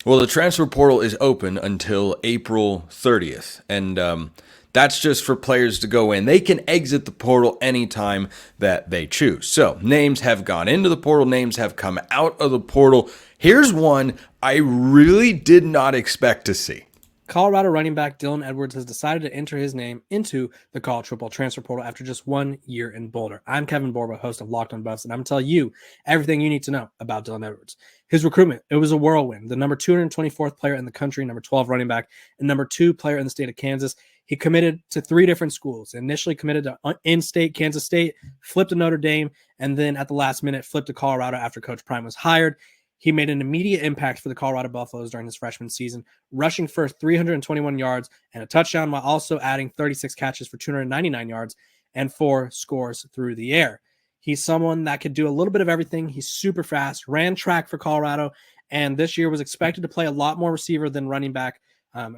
Well, the transfer portal is open until April 30th, and that's just for players to go in. They can exit the portal anytime that they choose. So names have gone into the portal, names have come out of the portal. Here's one I really did not expect to see. Colorado running back Dylan Edwards has decided to enter his name into the college football transfer portal after just 1 year in Boulder. I'm Kevin Borba, host of Locked on Buffs, and I'm going to tell you everything you need to know about Dylan Edwards. His recruitment, it was a whirlwind. The number 224th player in the country, number 12 running back, and number 2 player in the state of Kansas. He committed to 3 different schools. Initially committed to in-state Kansas State, flipped to Notre Dame, and then at the last minute flipped to Colorado after Coach Prime was hired. He made an immediate impact for the Colorado Buffaloes during his freshman season, rushing for 321 yards and a touchdown while also adding 36 catches for 299 yards and 4 scores through the air. He's someone that could do a little bit of everything. He's super fast, ran track for Colorado, and this year was expected to play a lot more receiver than running back.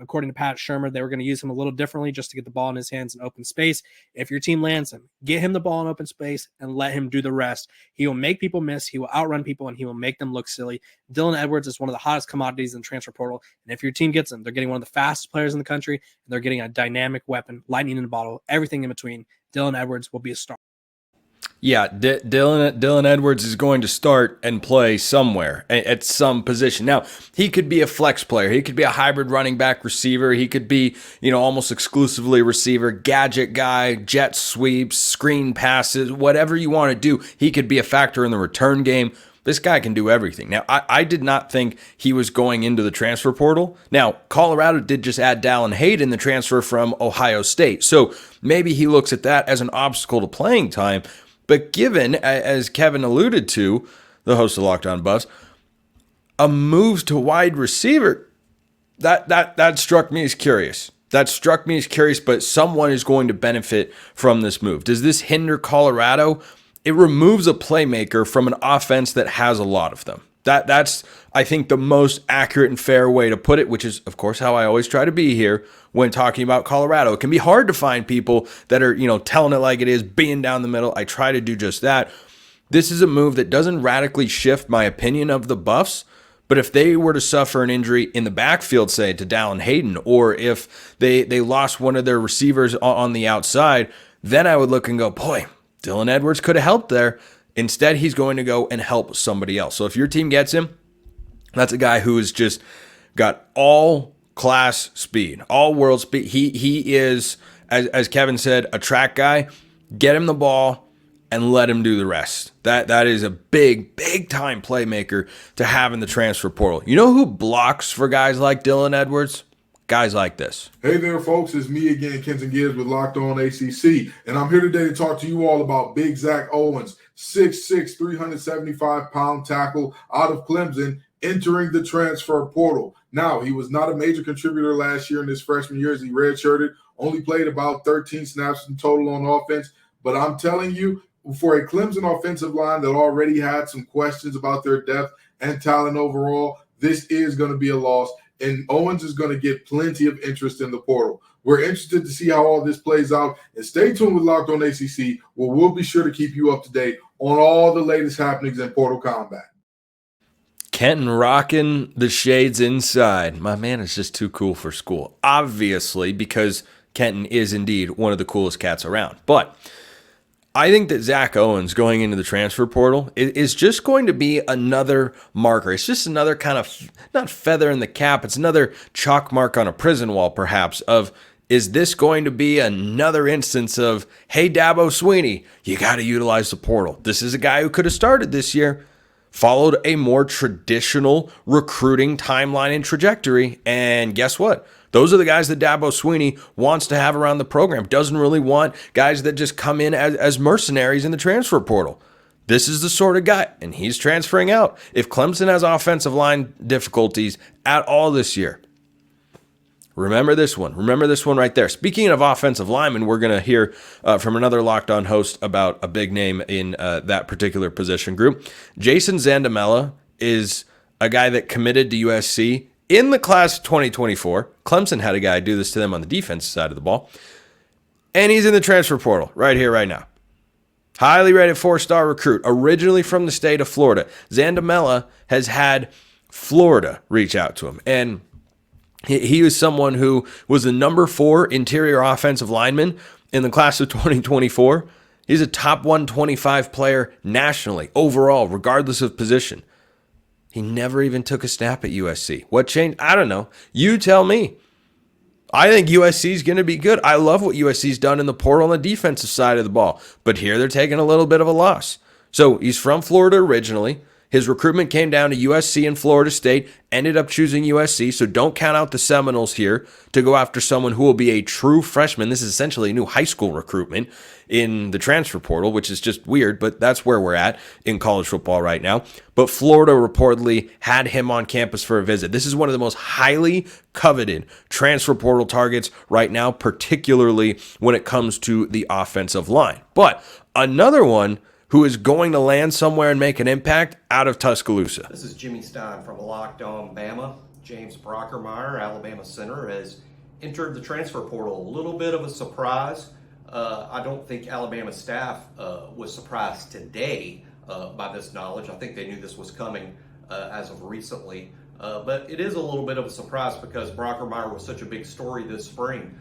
According to Pat Shermer, they were going to use him a little differently just to get the ball in his hands in open space. If your team lands him, get him the ball in open space and let him do the rest. He will make people miss. He will outrun people, and he will make them look silly. Dylan Edwards is one of the hottest commodities in the transfer portal, and if your team gets him, they're getting one of the fastest players in the country, and they're getting a dynamic weapon, lightning in a bottle, everything in between. Dylan Edwards will be a star. Yeah, Dylan Edwards is going to start and play somewhere at some position. Now, he could be a flex player. He could be a hybrid running back receiver. He could be, almost exclusively receiver, gadget guy, jet sweeps, screen passes, whatever you want to do. He could be a factor in the return game. This guy can do everything. Now, I did not think he was going into the transfer portal. Now, Colorado did just add Dallin Hayden, the transfer from Ohio State. So maybe he looks at that as an obstacle to playing time. But given, as Kevin alluded to, the host of Locked On Buffs, a move to wide receiver, that struck me as curious. That struck me as curious, but someone is going to benefit from this move. Does this hinder Colorado? It removes a playmaker from an offense that has a lot of them. That's, I think, the most accurate and fair way to put it, which is, of course, how I always try to be here when talking about Colorado. It can be hard to find people that are, telling it like it is, being down the middle. I try to do just that. This is a move that doesn't radically shift my opinion of the Buffs, but if they were to suffer an injury in the backfield, say, to Dallin Hayden, or if they lost one of their receivers on the outside, then I would look and go, boy, Dylan Edwards could have helped there. Instead, he's going to go and help somebody else. So if your team gets him, that's a guy who has just got all class speed, all world speed. He is, as Kevin said, a track guy. Get him the ball and let him do the rest. That is a big time playmaker to have in the transfer portal. You know who blocks for guys like Dylan Edwards? Guys like this. Hey there, folks. It's me again, Kenton Gibbs with Locked On ACC. And I'm here today to talk to you all about Big Zach Owens, 6'6", 375-pound tackle out of Clemson, entering the transfer portal. Now, he was not a major contributor last year in his freshman year as he redshirted, only played about 13 snaps in total on offense. But I'm telling you, for a Clemson offensive line that already had some questions about their depth and talent overall, this is going to be a loss. And Owens is going to get plenty of interest in the portal. We're interested to see how all this plays out. And stay tuned with Locked On ACC, where we'll be sure to keep you up to date on all the latest happenings in portal combat. Kenton rocking the shades inside. My man is just too cool for school. Obviously, because Kenton is indeed one of the coolest cats around. But I think that Zach Owens going into the transfer portal is just going to be another marker. It's just another kind of, not feather in the cap, it's another chalk mark on a prison wall, perhaps, of, is this going to be another instance of, hey, Dabo Swinney, you got to utilize the portal. This is a guy who could have started this year, followed a more traditional recruiting timeline and trajectory, and guess what? Those are the guys that Dabo Swinney wants to have around the program. Doesn't really want guys that just come in as mercenaries in the transfer portal. This is the sort of guy, and he's transferring out. If Clemson has offensive line difficulties at all this year, remember this one. Remember this one right there. Speaking of offensive linemen, we're going to hear from another Locked On host about a big name in that particular position group. Jason Zandamela is a guy that committed to USC in the class of 2024. Clemson had a guy do this to them on the defensive side of the ball. And he's in the transfer portal right here, right now. Highly rated 4-star recruit, originally from the state of Florida. Zandamela has had Florida reach out to him. And he was someone who was the number 4 interior offensive lineman in the class of 2024. He's a top 125 player nationally, overall, regardless of position. He never even took a snap at USC. What changed? I don't know. You tell me. I think USC is going to be good. I love what USC's done in the portal on the defensive side of the ball. But here they're taking a little bit of a loss. So he's from Florida originally. His recruitment came down to USC and Florida State, ended up choosing USC, so don't count out the Seminoles here to go after someone who will be a true freshman. This is essentially a new high school recruitment in the transfer portal, which is just weird, but that's where we're at in college football right now. But Florida reportedly had him on campus for a visit. This is one of the most highly coveted transfer portal targets right now, particularly when it comes to the offensive line. But another one who is going to land somewhere and make an impact out of Tuscaloosa. This is Jimmy Stein from Locked On Bama. James Brockermeyer, Alabama center, has entered the transfer portal. A little bit of a surprise. I don't think Alabama staff was surprised today by this knowledge. I think they knew this was coming as of recently. But it is a little bit of a surprise because Brockermeyer was such a big story this spring.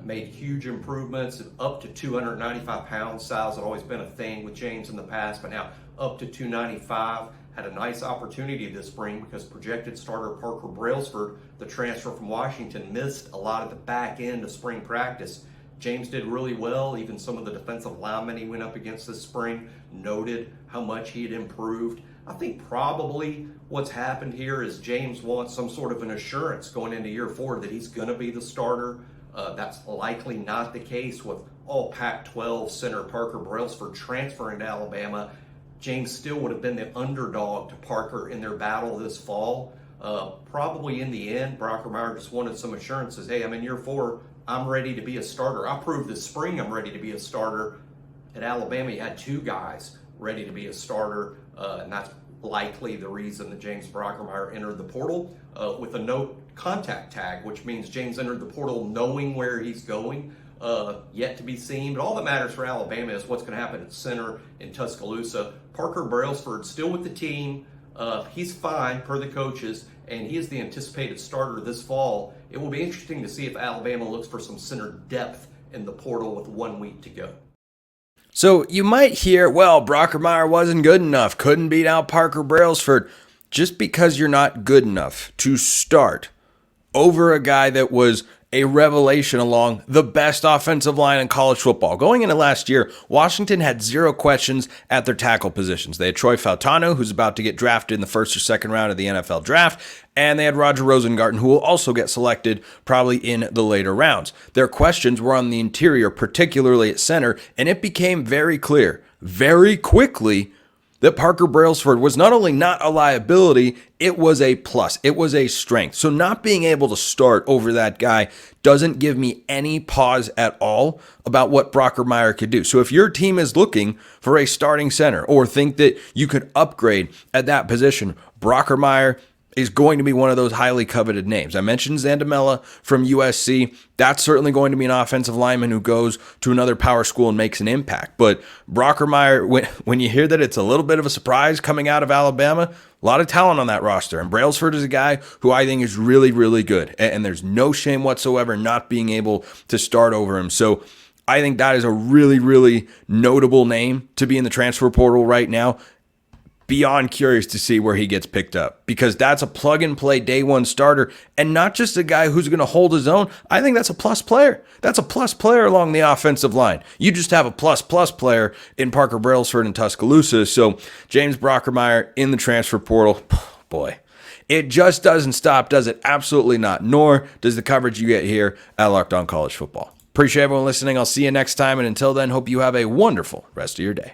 Made huge improvements, up to 295 pounds. Size had always been a thing with James in the past, but now up to 295. Had a nice opportunity this spring because projected starter Parker Brailsford, the transfer from Washington, missed a lot of the back end of spring practice. James did really well. Even some of the defensive linemen he went up against this spring noted how much he had improved. I think probably what's happened here is James wants some sort of an assurance going into year 4 that he's going to be the starter. That's likely not the case with all Pac-12 center Parker Brailsford transferring to Alabama. James still would have been the underdog to Parker in their battle this fall. Probably in the end, Brockermeyer just wanted some assurances. Hey, I'm in year 4. I'm ready to be a starter. I proved this spring I'm ready to be a starter. At Alabama, you had 2 guys ready to be a starter, and that's likely the reason that James Brockermeyer entered the portal with a no contact tag, which means James entered the portal knowing where he's going, yet to be seen. But all that matters for Alabama is what's going to happen at center in Tuscaloosa. Parker Brailsford still with the team. He's fine per the coaches, and he is the anticipated starter this fall. It will be interesting to see if Alabama looks for some center depth in the portal with 1 week to go. So you might hear, well, Brockermeyer wasn't good enough, couldn't beat out Parker Brailsford. Just because you're not good enough to start over a guy that was a revelation along the best offensive line in college football. Going into last year, Washington had 0 questions at their tackle positions. They had Troy Fautano, who's about to get drafted in the 1st or 2nd round of the NFL draft, and they had Roger Rosengarten, who will also get selected probably in the later rounds. Their questions were on the interior, particularly at center, and it became very clear, very quickly, that Parker Brailsford was not only not a liability, it was a plus. It was a strength. So not being able to start over that guy doesn't give me any pause at all about what Brockermeyer could do. So if your team is looking for a starting center or think that you could upgrade at that position, Brockermeyer is going to be one of those highly coveted names. I mentioned Zandamela from USC. That's certainly going to be an offensive lineman who goes to another power school and makes an impact. But Brockermeyer, when you hear that it's a little bit of a surprise coming out of Alabama, a lot of talent on that roster. And Brailsford is a guy who I think is really, really good. And there's no shame whatsoever not being able to start over him. So I think that is a really, really notable name to be in the transfer portal right now. Beyond curious to see where he gets picked up, because that's a plug and play day 1 starter and not just a guy who's going to hold his own. I think that's a plus player. That's a plus player along the offensive line. You just have a plus player in Parker Brailsford and Tuscaloosa. So James Brockermeyer in the transfer portal, boy, it just doesn't stop, does it? Absolutely not. Nor does the coverage you get here at Locked On College Football. Appreciate everyone listening. I'll see you next time. And until then, hope you have a wonderful rest of your day.